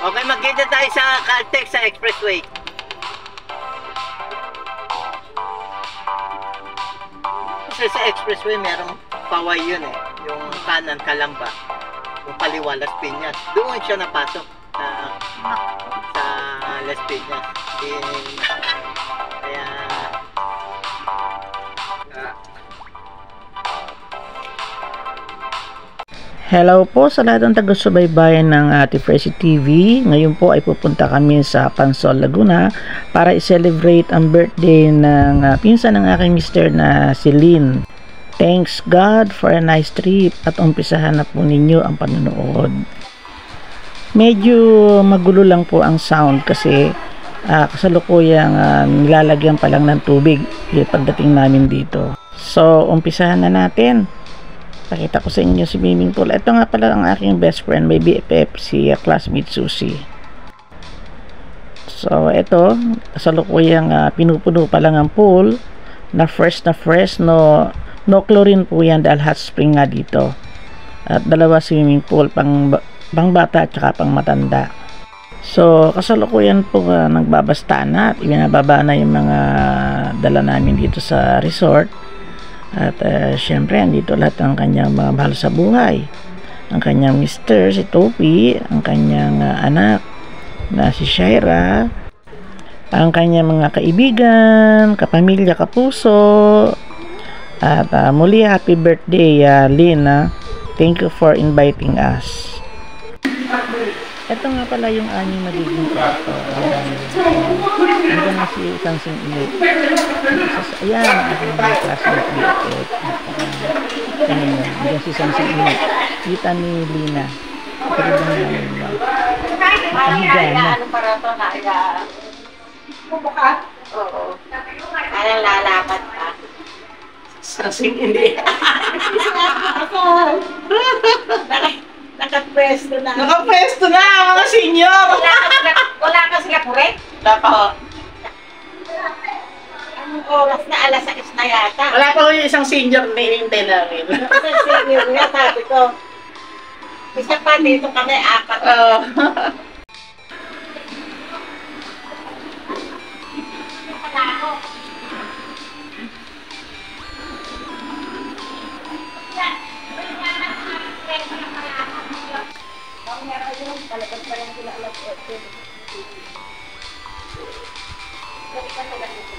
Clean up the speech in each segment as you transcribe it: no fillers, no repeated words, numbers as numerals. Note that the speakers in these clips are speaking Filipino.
Okay, magkita tayo sa Caltex sa Expressway. Kasi sa Expressway merong paway yun eh. Yung kanan Kalamba. Yung kaliwa Las Piñas. Doon siya napasok sa Las Piñas. Kaya hello po sa lahat ng taga-subaybayan ng Ate Fresi TV. Ngayon po ay pupunta kami sa Pansol, Laguna para i-celebrate ang birthday ng pinsan ng aking mister na si Lynn. Thanks God for a nice trip at umpisahan na po ninyo ang panonood. Medyo magulo lang po ang sound kasi kasalukuyang nilalagyan pa lang ng tubig yung pagdating namin dito. So umpisahan na natin. Pakita ko sa inyo si swimming pool. Ito nga pala ang aking best friend, may BFF, si classmate Susie. So ito, kasalukuyang pinupuno pa lang ang pool na fresh, no chlorine po yan dahil hot spring nga dito. At dalawa swimming pool, pang bata at saka pang matanda. So kasalukuyan po nagbabasta na at ibinababa na yung mga dala namin dito sa resort. At syempre andito lahat ang kanyang mga mahal sa buhay, ang kanyang mister si Topi, ang kanyang anak na si Shaira, ang kanyang mga kaibigan, kapamilya, kapuso. At muli happy birthday Lynn. Thank you for inviting us. Ito nga pala yung aming magiging kwarto. Hanggang na si Sansing Ilit. Ayan, aking classmate BFF. Ayan, hanggang si Sansing Ilit. Kita ni Lina. Ito rin lang namin yun. Nakahiga na. Anong parato na iya? Bubuka? Oo. Anong lalapat ka? Sansing Ilit. Nakapwesto na. Nakapwesto na mga senior! Wala ka sila kurek? Dapat. Anong oras na? Alas 6 na yata. Wala pa ko yung isang senior na hinintay namin. Kasi senior nga, sabi ko. Isa pa dito kami, 4. Oo. Talagang pa rin sila alas 8. Balikan na lang ito.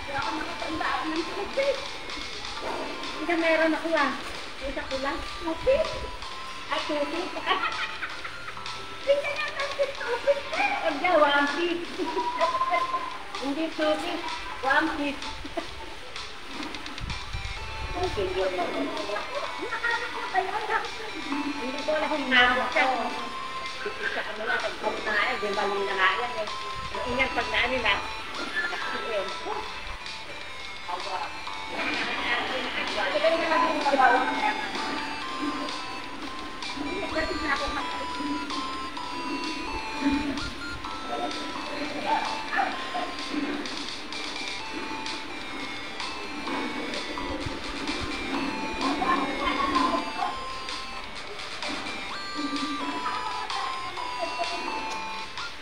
Kaya ako makatandaan ng tubig. Hindi meron ako Isa ko lang. Tubig. At tubig. Hindi naman si tubig. Hindi, 1 piece. Hindi tubig. 1 piece. Hindi ko alam kung nakakot siya. Sa kanila, pag-pop na nga yan, di ba nila nga yan eh. Ang inyang pag naanin na, nakakasirin.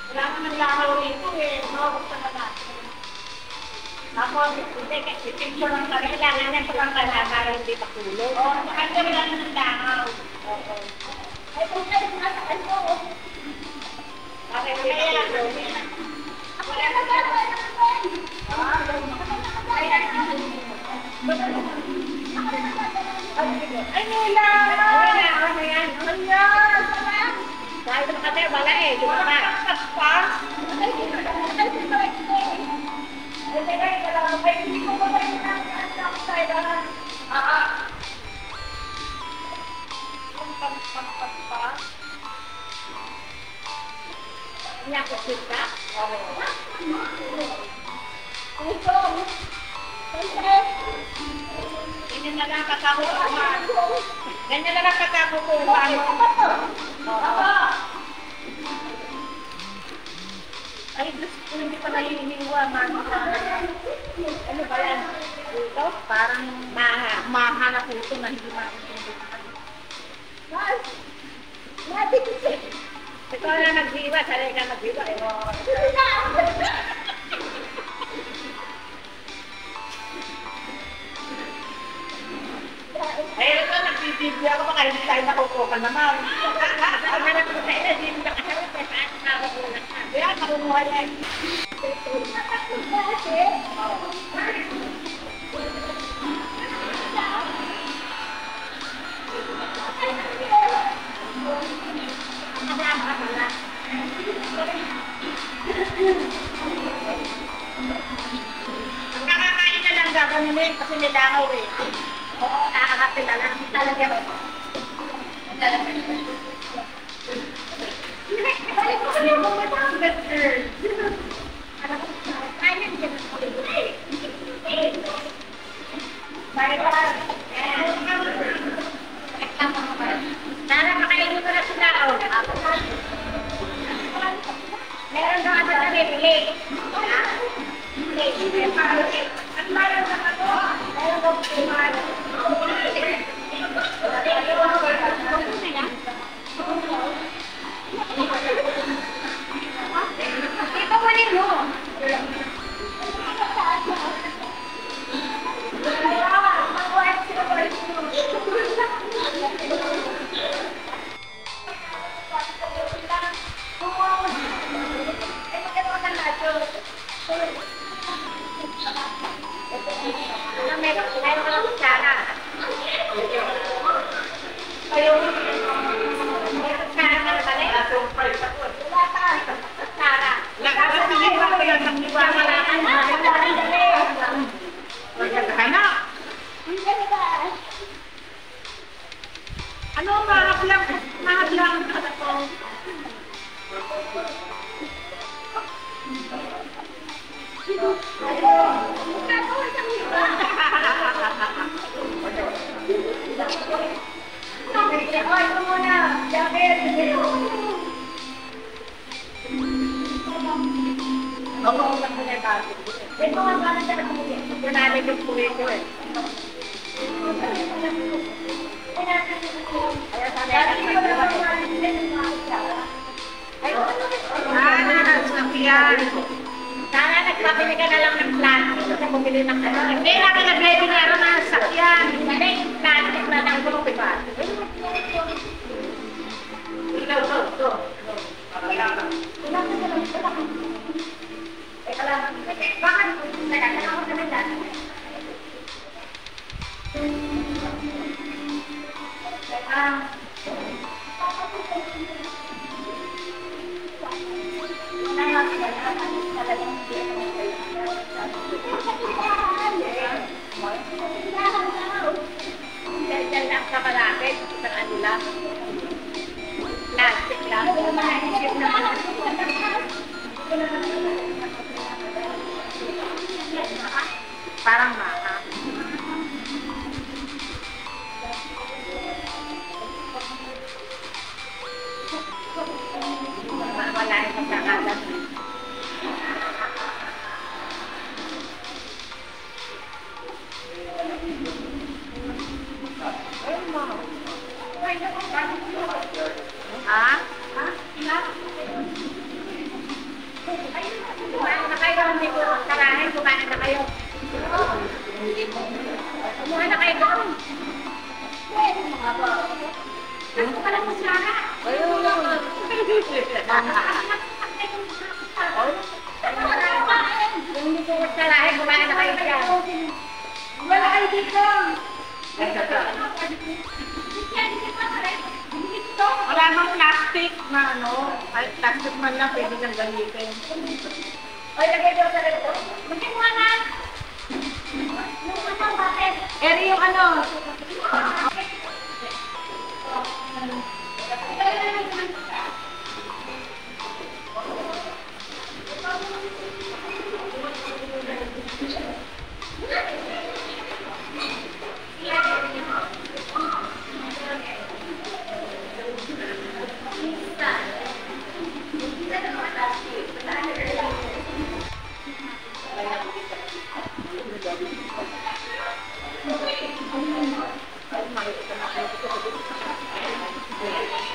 Wala naman lakaw rito eh. Mawag talaga. Ako, hindi, kasi picture lang talaga. Kailangan niya pagkakala para hindi patulog. Oo, makanda wala naman lakaw. Oo. Ay, kung kayo nasakal mo. Bakit kaya lang? Ako na nagagawa naman. Ay, Nila! Ano yan? Ano yan? Dahil naman kasi wala eh, di ba ba? Pa? Ay, hindi ko ba tayo nakakasama tayo? Ang pagpagpag pa? Hindi ako sita? Oo. Ito. Ganyan na lang katakukuhan. Ganyan na lang katakukuhan. Ay, Diyos ko, hindi pa nahihiniwa, mami. Ano ba yan? ito? Parang maha na puto na hindi maintindihan. Mas! Ito na nagdiwa, sanay ka nagdiwa. Ito, nagbibigyan ako baka hindi tayo nakukuha naman. Ang hanap ko sa ina, hindi mo nakaharap eh. Saan nakakulat na? Kaya, nakukuha yan. Ang nakakain na lang gagawin kasi nilangaw eh. Oo, nakakapin na lang. Talaga ba? Talaga ba? Tara, makainin ko na sila. Meron daw ata na bibili. At mayroon na ako. Meron daw ito pa rin mo. Meron ka lang kutsara. Ayun. Meron kutsara ka na balik. Wala ka. Kutsara. Nakakasili pa ko yan ng iba. Magkakanak. Ano mahaplang? Mahaplang ka na po. Ito muna. Jacket. Ako ang lang muna kasi. Ito ang parang siya nakumulit. Kunamit yung puwi ko eh. Sana nagpapili ka na lang ng plastic sa bumili ng ano. Hindi na ka nag-ready na rin ng sakyan. Hindi yung plastic na ng gulong, diba? Ikaw, ito. Teka lang. Bakit? Nagkakalang ko naman lang. Teka. Diyan lang sa malapit, sa ano lang. Plastic lang. Parang maka. Wala yung pagkakalat. Ha? Kumain na kayo, hindi ko karahin, kumain na kayo. Kumain na kayo doon. Ano ka lang masara? Hindi ko karahin, kumain na kayo dyan. Wala kayo dito. Wala nang plastic na ano, ay plastic man lang pwede nang gamitin. Oy, lagay daw sa rito. Maging mo na. Yung ano, bakit? Eri yung ano.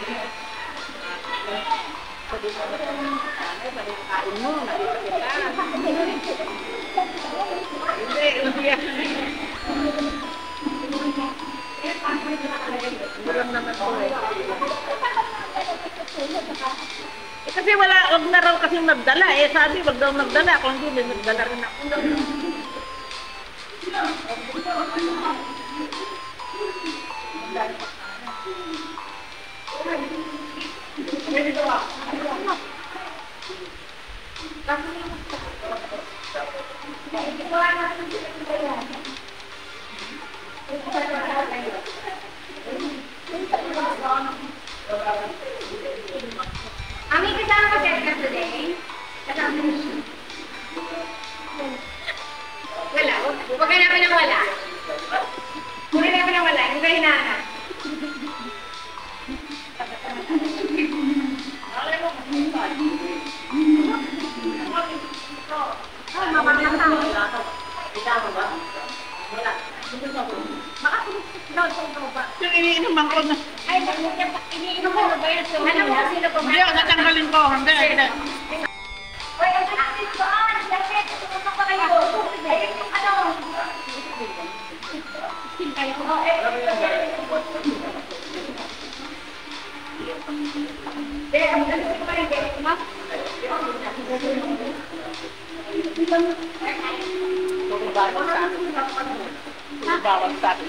Kain mo, nakita kita. Hindi, umiyak. Bulang naman po eh. Kasi wala, wag na raw kasi nagdala eh. Sabi, wag daw nagdala. Kung hindi, nagdala rin ako. Ami, kasama ka siya today? Kasama niya. Wala. Huwag ka namin ng wala. Huwag ka namin ng wala. Huwag ka hinahanap. Yung iniinuman ko na. Ay, iniinom mo na ba yun? Ano mo? Sino po? Hindi, natanggalin ko. Hindi. Uy, ang akin ko. Lapit. Tumusok pa kayo. Ayun yung ano. Kayo. Ang galing ko pa rin. Bawal sa akin. Bawal sa akin.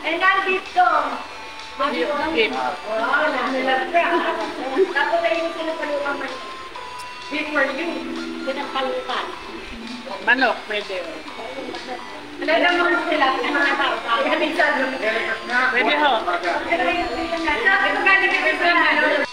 Eh, nandito. Game. Tapos ay yung sinapalukan. Game for you. Sinapalukan. Manok, pwede. Alam mo sila, mga tao. Pwede ho. Sabi ko galing kita sa ano.